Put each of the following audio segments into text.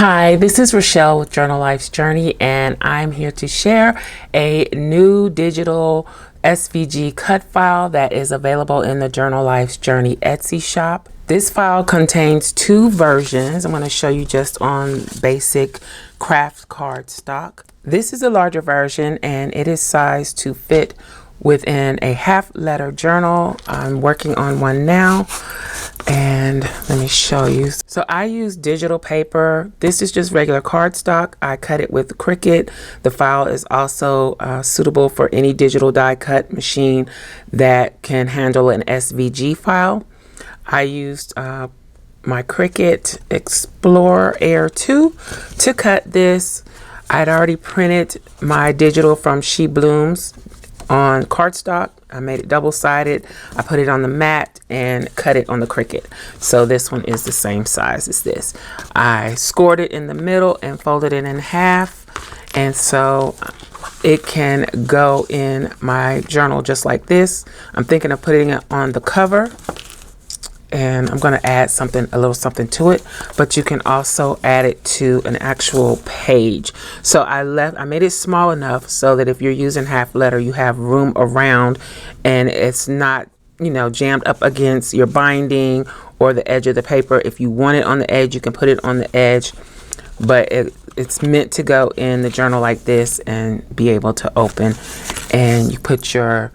Hi, this is Rachelle with Journal Life's Journey, and I'm here to share a new digital SVG cut file that is available in the Journal Life's Journey Etsy shop. This file contains two versions. I'm going to show you just on basic craft cardstock. This is a larger version and it is sized to fit within a half letter journal. I'm working on one now. And let me show you. So I use digital paper. This is just regular cardstock. I cut it with Cricut. The file is also suitable for any digital die cut machine that can handle an SVG file. I used my Cricut Explorer Air 2 to cut this. I'd already printed my digital from BLOOMS on cardstock. I made it double-sided. I put it on the mat and cut it on the Cricut. So this one is the same size as this. I scored it in the middle and folded it in half. And so it can go in my journal just like this. I'm thinking of putting it on the cover. And I'm going to add a little something to it, but you can also add it to an actual page. So I made it small enough so that if you're using half letter, you have room around and it's not, jammed up against your binding or the edge of the paper. If you want it on the edge, you can put it on the edge, but it's meant to go in the journal like this and be able to open, and you put your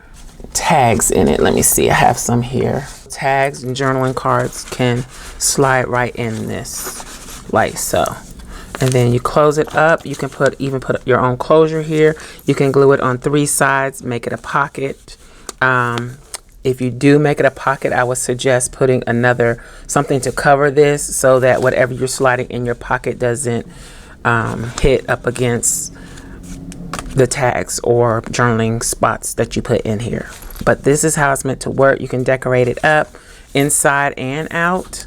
tags in it. Let me see, I have some here. Tags and journaling cards can slide right in this like so, and then you close it up. You can even put your own closure here. You can glue it on three sides, make it a pocket. If you do make it a pocket, I would suggest putting something to cover this so that whatever you're sliding in your pocket doesn't hit up against the tags or journaling spots that you put in here. But this is how it's meant to work. You can decorate it up inside and out.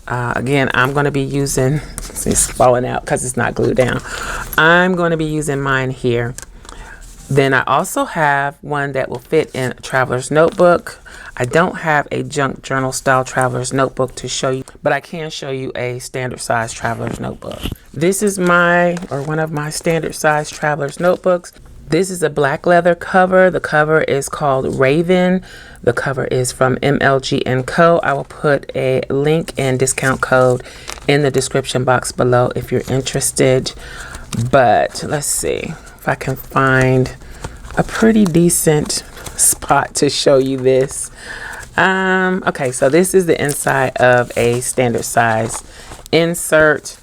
Again, I'm going to be using, it's falling out because it's not glued down. I'm going to be using mine here. Then I also have one that will fit in a traveler's notebook. I don't have a junk journal style traveler's notebook to show you, but I can show you a standard size traveler's notebook. This is one of my standard size traveler's notebooks. This is a black leather cover. The cover is called Raven. The cover is from MLG & Co. I will put a link and discount code in the description box below if you're interested. But let's see if I can find a pretty decent spot to show you this. Okay, so this is the inside of a standard size insert.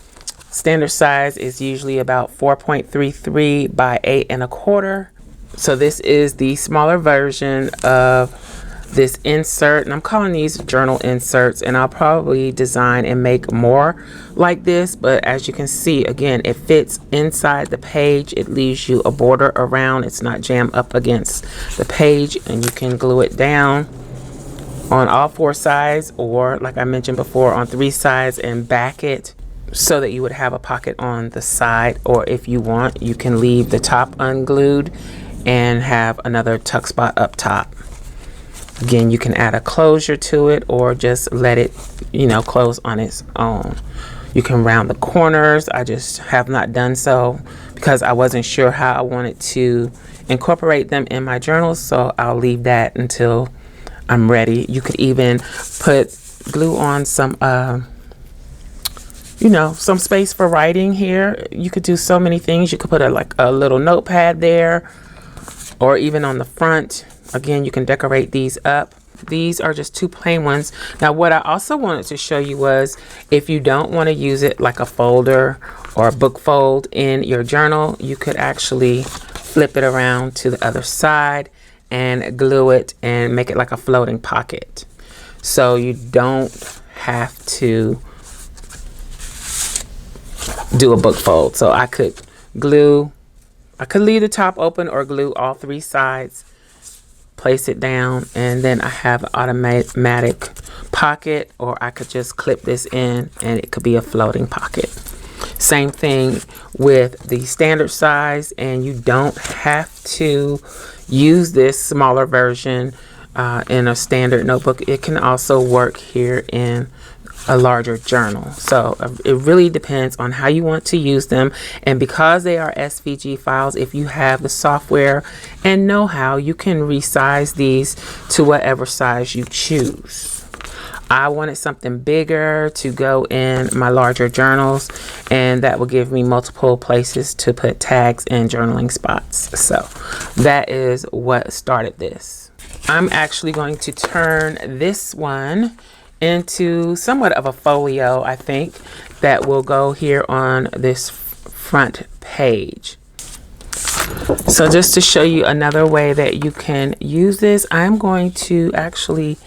Standard size is usually about 4.33 by 8 1/4. So this is the smaller version of this insert, and I'm calling these journal inserts, and I'll probably design and make more like this. But as you can see, again, it fits inside the page. It leaves you a border around. It's not jammed up against the page, and you can glue it down on all four sides, or like I mentioned before, on three sides, and back it so that you would have a pocket on the side. Or if you want, you can leave the top unglued and have another tuck spot up top. Again, you can add a closure to it or just let it, close on its own. You can round the corners. I just have not done so because I wasn't sure how I wanted to incorporate them in my journals, so I'll leave that until I'm ready. You could even glue on some some space for writing here. You could do so many things. You could put a little notepad there, or even on the front. Again, you can decorate these up. These are just two plain ones. Now, what I also wanted to show you was if you don't want to use it like a folder or a book fold in your journal, you could actually flip it around to the other side and glue it and make it like a floating pocket. So you don't have to do a book fold. So I could leave the top open or glue all three sides, place it down, and then I have an automatic pocket, or I could just clip this in and it could be a floating pocket. Same thing with the standard size, and you don't have to use this smaller version in a standard notebook. It can also work here in a larger journal. So it really depends on how you want to use them. And because they are SVG files, if you have the software and know-how, you can resize these to whatever size you choose. I wanted something bigger to go in my larger journals, and that will give me multiple places to put tags and journaling spots. So that is what started this. I'm actually going to turn this one into somewhat of a folio, I think, that will go here on this front page. So just to show you another way that you can use this, I'm going to actually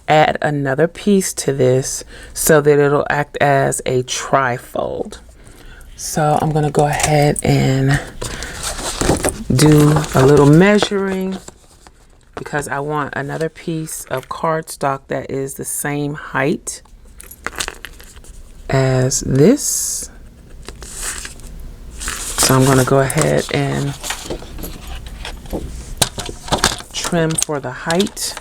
add another piece to this so that it'll act as a trifold. So I'm going to go ahead and do a little measuring, because I want another piece of cardstock that is the same height as this. So I'm going to go ahead and trim for the height.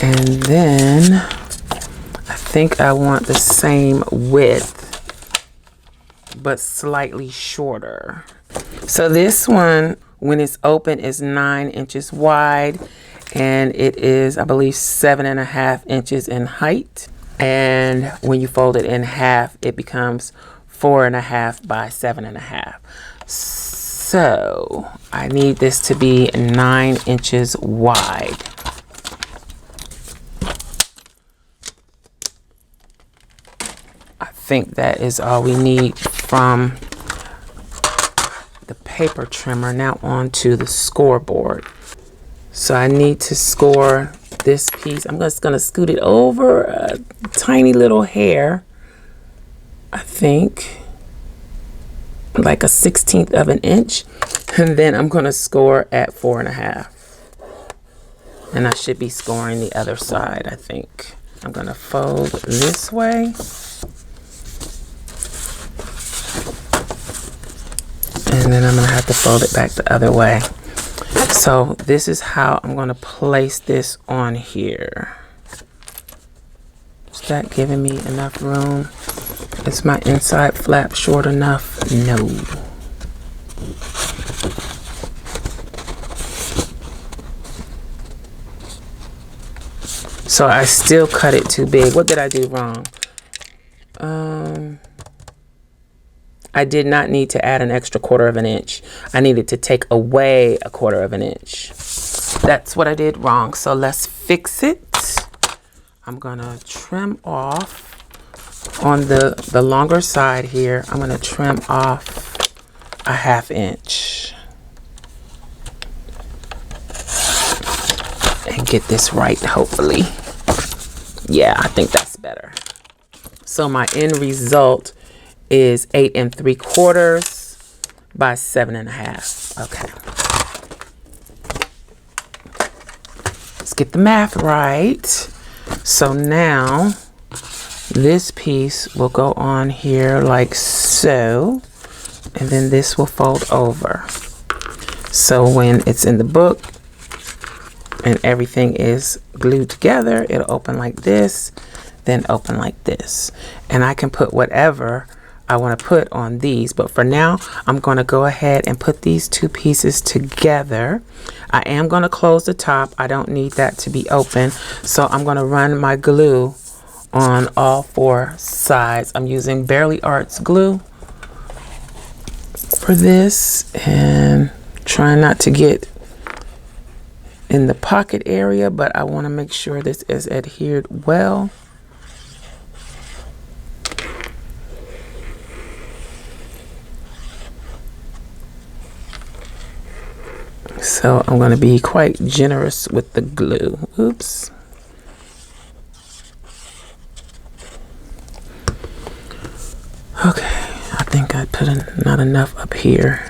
And then I think I want the same width, but slightly shorter. So this one, when it's open, is 9 inches wide, and it is, I believe, 7.5 inches in height. And when you fold it in half, it becomes 4.5 by 7.5. So I need this to be 9 inches wide. I think that is all we need from the paper trimmer. Now on to the scoreboard. So I need to score this piece. I'm just going to scoot it over a tiny little hair, I think, like a 1/16 of an inch. And then I'm going to score at 4.5. And I should be scoring the other side, I think. I'm going to fold this way. And then I'm going to have to fold it back the other way. So this is how I'm going to place this on here. Is that giving me enough room? Is my inside flap short enough? No. So I still cut it too big. What did I do wrong? I did not need to add an extra 1/4 of an inch. I needed to take away a 1/4 of an inch. That's what I did wrong. So let's fix it. I'm gonna trim off on the longer side here. I'm gonna trim off a 1/2 inch and get this right, hopefully. Yeah, I think that's better. So my end result is 8 3/4 by 7.5. Okay. Let's get the math right. So now this piece will go on here like so, and then this will fold over. So when it's in the book and everything is glued together, it'll open like this, then open like this. And I can put whatever I want to put on these, but for now I'm going to go ahead and put these two pieces together. I am going to close the top. I don't need that to be open, so I'm going to run my glue on all 4 sides. I'm using Barely Arts glue for this, and trying not to get in the pocket area, but I want to make sure this is adhered well. So I'm going to be quite generous with the glue. Oops. Okay, I think I put not enough up here.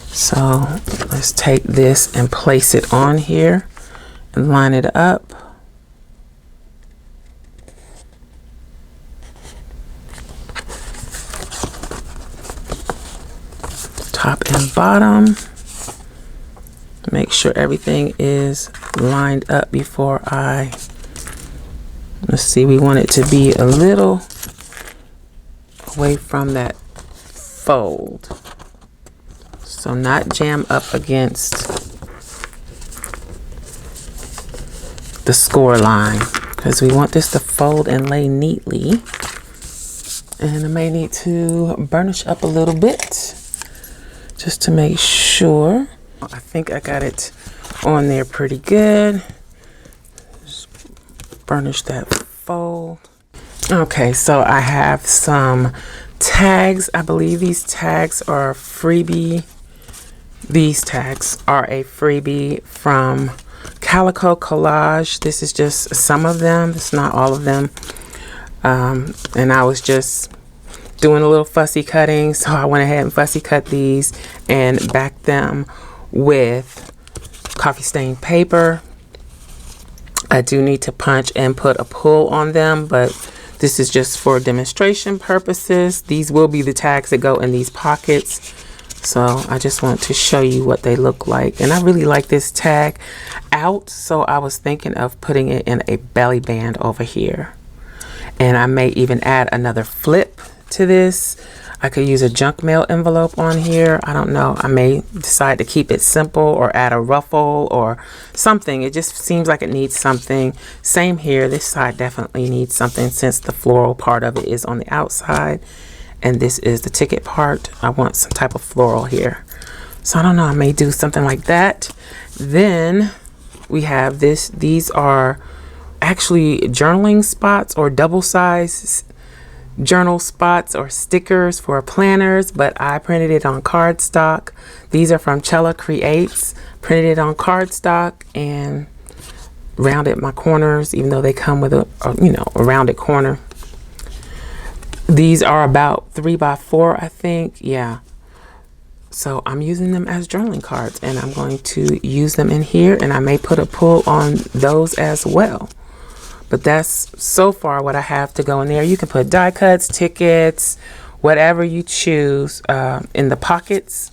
So let's take this and place it on here and line it up. top and bottom. Make sure everything is lined up before let's see, we want it to be a little away from that fold. So not jam up against the score line, because we want this to fold and lay neatly. And I may need to burnish up a little bit just to make sure. I think I got it on there pretty good. Just burnish that fold. Okay, so I have some tags. I believe these tags are a freebie. These tags are a freebie from Calico Collage. This is just some of them. It's not all of them. And I was just doing a little fussy cutting, so I went ahead and fussy cut these and backed them with coffee stained paper. I do need to punch and put a pull on them, but this is just for demonstration purposes. These will be the tags that go in these pockets. So I just want to show you what they look like. And I really like this tag out, so I was thinking of putting it in a belly band over here. And I may even add another flip to this. I could use a junk mail envelope on here. I don't know. I may decide to keep it simple or add a ruffle or something. It just seems like it needs something. Same here. This side definitely needs something since the floral part of it is on the outside. And this is the ticket part. I want some type of floral here. So I don't know. I may do something like that. Then we have this. These are actually journaling spots or double size journal spots or stickers for planners, but I printed it on cardstock. These are from Cella Creates. Printed it on cardstock and rounded my corners, even though they come with a rounded corner. These are about 3 by 4, I think. Yeah. So I'm using them as journaling cards, and I'm going to use them in here, and I may put a pull on those as well. But that's so far what I have to go in there. You can put die cuts, tickets, whatever you choose in the pockets,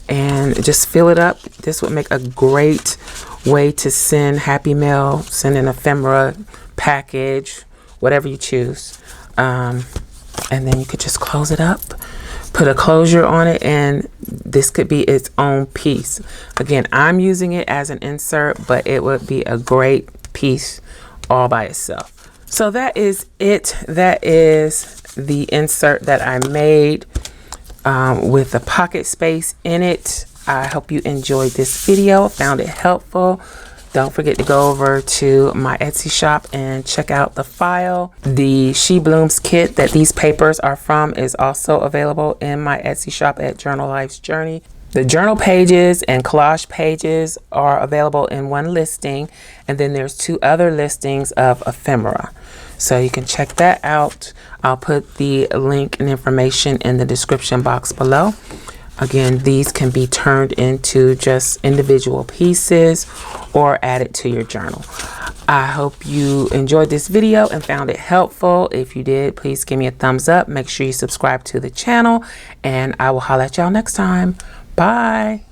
and just fill it up. This would make a great way to send happy mail, send an ephemera package, whatever you choose. And then you could just close it up, put a closure on it, and this could be its own piece. Again, I'm using it as an insert, but it would be a great piece all by itself. So that is it. That is the insert that I made with the pocket space in it. I hope you enjoyed this video, found it helpful. Don't forget to go over to my Etsy shop and check out the file. The She Blooms kit that these papers are from is also available in my Etsy shop at Journal Life's Journey. The journal pages and collage pages are available in one listing, and then there's 2 other listings of ephemera. So you can check that out. I'll put the link and information in the description box below. Again, these can be turned into just individual pieces or added to your journal. I hope you enjoyed this video and found it helpful. If you did, please give me a thumbs up. Make sure you subscribe to the channel, and I will holler at y'all next time. Bye.